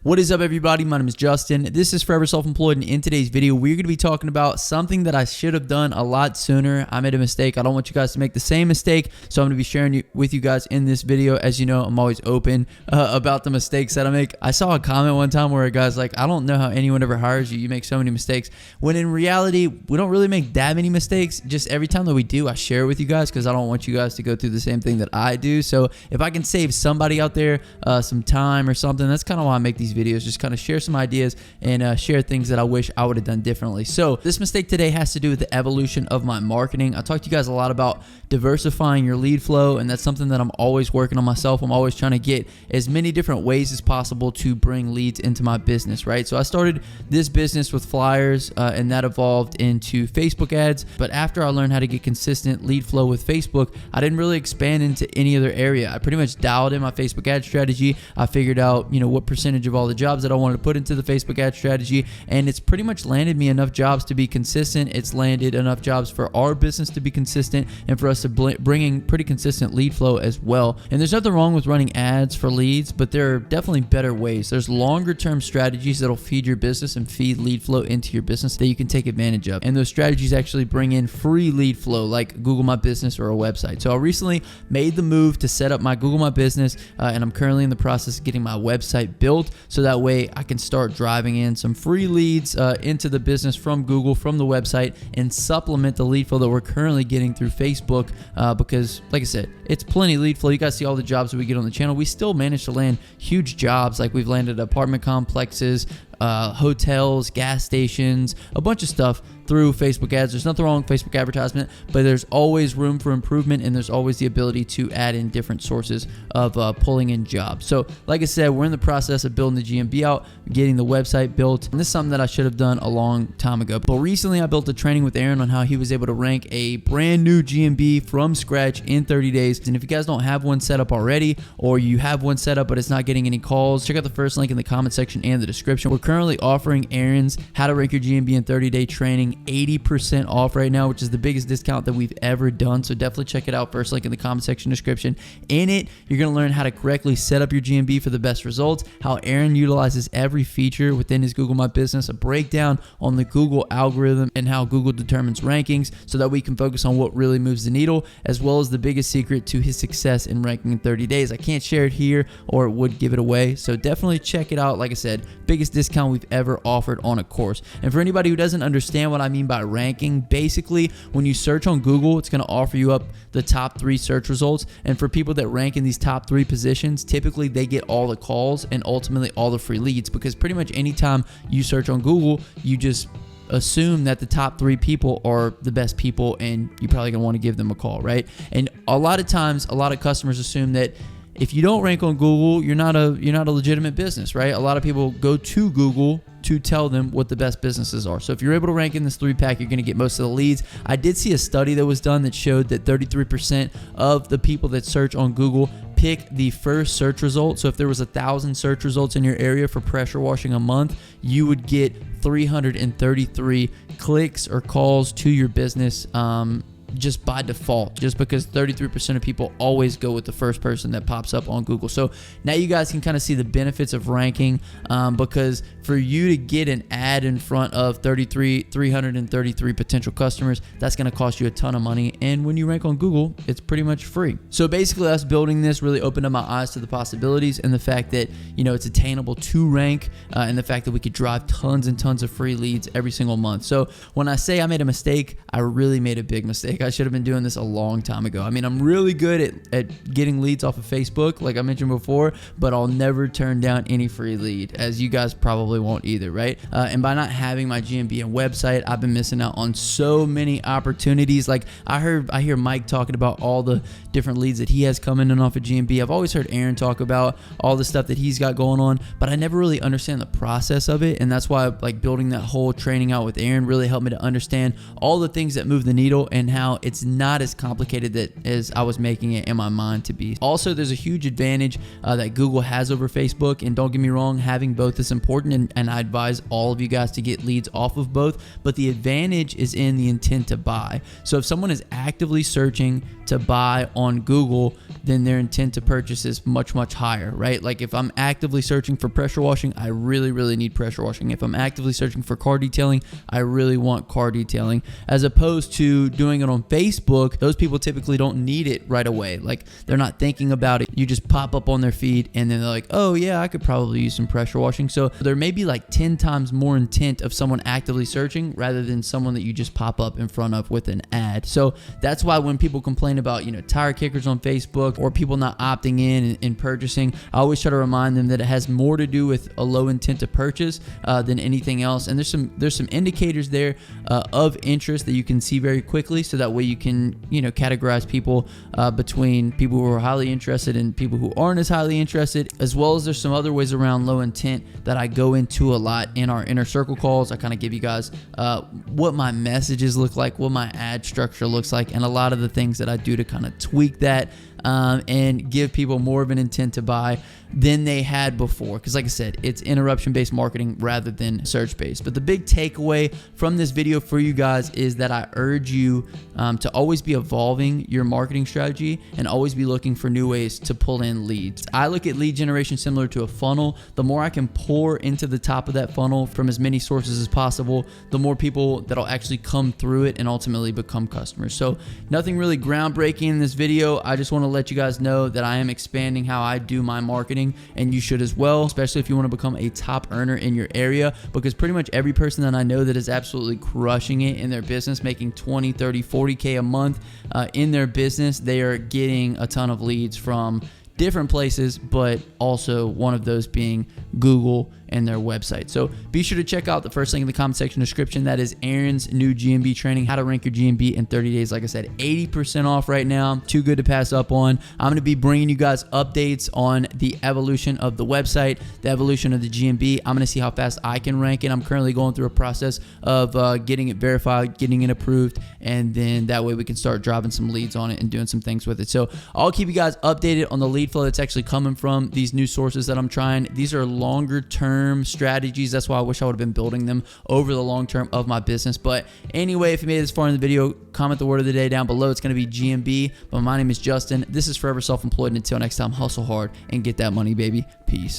What is up, everybody? My name is Justin. This is Forever Self-Employed, and in today's video, we're going to be talking about something that I should have done a lot sooner. I made a mistake. I don't want you guys to make the same mistake, so I'm going to be sharing with you guys in this video. As you know, I'm always open about the mistakes that I make. I saw a comment one time where a guy's like, I don't know how anyone ever hires you. You make so many mistakes. When in reality, we don't really make that many mistakes. Just every time that we do, I share it with you guys because I don't want you guys to go through the same thing that I do. So if I can save somebody out there some time or something, that's kind of why I make these videos, just kind of share some ideas and share things that I wish I would have done differently. So this mistake today has to do with the evolution of my marketing. I talked to you guys a lot about diversifying your lead flow, and that's something that I'm always working on myself. I'm always trying to get as many different ways as possible to bring leads into my business, right? So I started this business with flyers and that evolved into Facebook ads. But after I learned how to get consistent lead flow with Facebook, I didn't really expand into any other area. I pretty much dialed in my Facebook ad strategy. I figured out, what percentage of all the jobs that I wanted to put into the Facebook ad strategy, and it's pretty much landed me enough jobs to be consistent. It's landed enough jobs for our business to be consistent and for us to bring in pretty consistent lead flow as well. And there's nothing wrong with running ads for leads, but there are definitely better ways. There's longer term strategies that'll feed your business and feed lead flow into your business that you can take advantage of. And those strategies actually bring in free lead flow like Google My Business or a website. So I recently made the move to set up my Google My Business and I'm currently in the process of getting my website built so that way I can start driving in some free leads into the business from Google, from the website, and supplement the lead flow that we're currently getting through Facebook because, like I said, it's plenty lead flow. You guys see all the jobs that we get on the channel. We still manage to land huge jobs. Like we've landed apartment complexes, hotels, gas stations, a bunch of stuff through Facebook ads. There's nothing wrong with Facebook advertisement, but there's always room for improvement and there's always the ability to add in different sources of pulling in jobs. So like I said, we're in the process of building the GMB out, getting the website built. And this is something that I should have done a long time ago. But recently I built a training with Aaron on how he was able to rank a brand new GMB from scratch in 30 days. And if you guys don't have one set up already, or you have one set up but it's not getting any calls, check out the first link in the comment section and the description. We're currently offering Aaron's How to Rank Your GMB in 30-Day training 80% off right now, which is the biggest discount that we've ever done. So definitely check it out. First link in the comment section description. In it, you're going to learn how to correctly set up your GMB for the best results, how Aaron utilizes every feature within his Google My Business, a breakdown on the Google algorithm and how Google determines rankings so that we can focus on what really moves the needle, as well as the biggest secret to his success in ranking in 30 days. I can't share it here or it would give it away. So definitely check it out. Like I said, biggest discount we've ever offered on a course. And for anybody who doesn't understand what I mean by ranking, basically when you search on Google, it's going to offer you up the top 3 search results. And for people that rank in these top 3 positions, typically they get all the calls and ultimately all the free leads, because pretty much anytime you search on Google, you just assume that the top 3 people are the best people and you're probably gonna want to give them a call, right? And a lot of times, a lot of customers assume that if you don't rank on Google, you're not a legitimate business, right? A lot of people go to Google to tell them what the best businesses are. So if you're able to rank in this 3-pack, you're going to get most of the leads. I did see a study that was done that showed that 33% of the people that search on Google pick the first search result. So if there was 1,000 search results in your area for pressure washing a month, you would get 333 clicks or calls to your business just by default, just because 33% of people always go with the first person that pops up on Google. So now you guys can kind of see the benefits of ranking, because for you to get an ad in front of 333 potential customers, that's going to cost you a ton of money. And when you rank on Google, it's pretty much free. So basically us building this really opened up my eyes to the possibilities and the fact that, it's attainable to rank, and the fact that we could drive tons and tons of free leads every single month. So when I say I made a mistake, I really made a big mistake. I should have been doing this a long time ago. I mean, I'm really good at getting leads off of Facebook, like I mentioned before, but I'll never turn down any free lead, as you guys probably won't either, right? And by not having my GMB and website, I've been missing out on so many opportunities. Like I hear Mike talking about all the different leads that he has coming in off of GMB. I've always heard Aaron talk about all the stuff that he's got going on, but I never really understand the process of it. And that's why like building that whole training out with Aaron really helped me to understand all the things that move the needle and how now it's not as complicated as I was making it in my mind to be. Also, there's a huge advantage that Google has over Facebook, and don't get me wrong, having both is important, and I advise all of you guys to get leads off of both, but the advantage is in the intent to buy. So if someone is actively searching to buy on Google, then their intent to purchase is much, much higher, right? Like if I'm actively searching for pressure washing, I really need pressure washing. If I'm actively searching for car detailing, I really want car detailing. As opposed to doing it on Facebook, those people typically don't need it right away. Like they're not thinking about it. You just pop up on their feed and then they're like, oh yeah, I could probably use some pressure washing. So there may be like 10 times more intent of someone actively searching rather than someone that you just pop up in front of with an ad. So that's why when people complain about, tire kickers on Facebook or people not opting in and purchasing, I always try to remind them that it has more to do with a low intent to purchase than anything else. And there's some indicators there of interest that you can see very quickly, so that way you can categorize people between people who are highly interested and people who aren't as highly interested, as well as there's some other ways around low intent that I go into a lot in our inner circle calls. I kind of give you guys what my messages look like, what my ad structure looks like, and a lot of the things that I do to kind of tweak that and give people more of an intent to buy than they had before. Because like I said, it's interruption-based marketing rather than search-based. But the big takeaway from this video for you guys is that I urge you to always be evolving your marketing strategy and always be looking for new ways to pull in leads. I look at lead generation similar to a funnel. The more I can pour into the top of that funnel from as many sources as possible, the more people that'll actually come through it and ultimately become customers. So nothing really groundbreaking in this video. I just want to let you guys know that I am expanding how I do my marketing, and you should as well, especially if you want to become a top earner in your area, because pretty much every person that I know that is absolutely crushing it in their business, making 20, 30, 40K a month in their business, they are getting a ton of leads from different places, but also one of those being Google and their website. So be sure to check out the first link in the comment section description. That is Aaron's new GMB training, how to rank your GMB in 30 days. Like I said, 80% off right now. Too good to pass up on. I'm going to be bringing you guys updates on the evolution of the website, the evolution of the GMB. I'm going to see how fast I can rank it. I'm currently going through a process of getting it verified, getting it approved, and then that way we can start driving some leads on it and doing some things with it. So I'll keep you guys updated on the lead flow that's actually coming from these new sources that I'm trying. These are longer term strategies. That's why I wish I would have been building them over the long term of my business. But anyway, if you made it this far in the video, comment the word of the day down below. It's going to be GMB. But my name is Justin. This is Forever Self-Employed. And until next time, hustle hard and get that money, baby. Peace.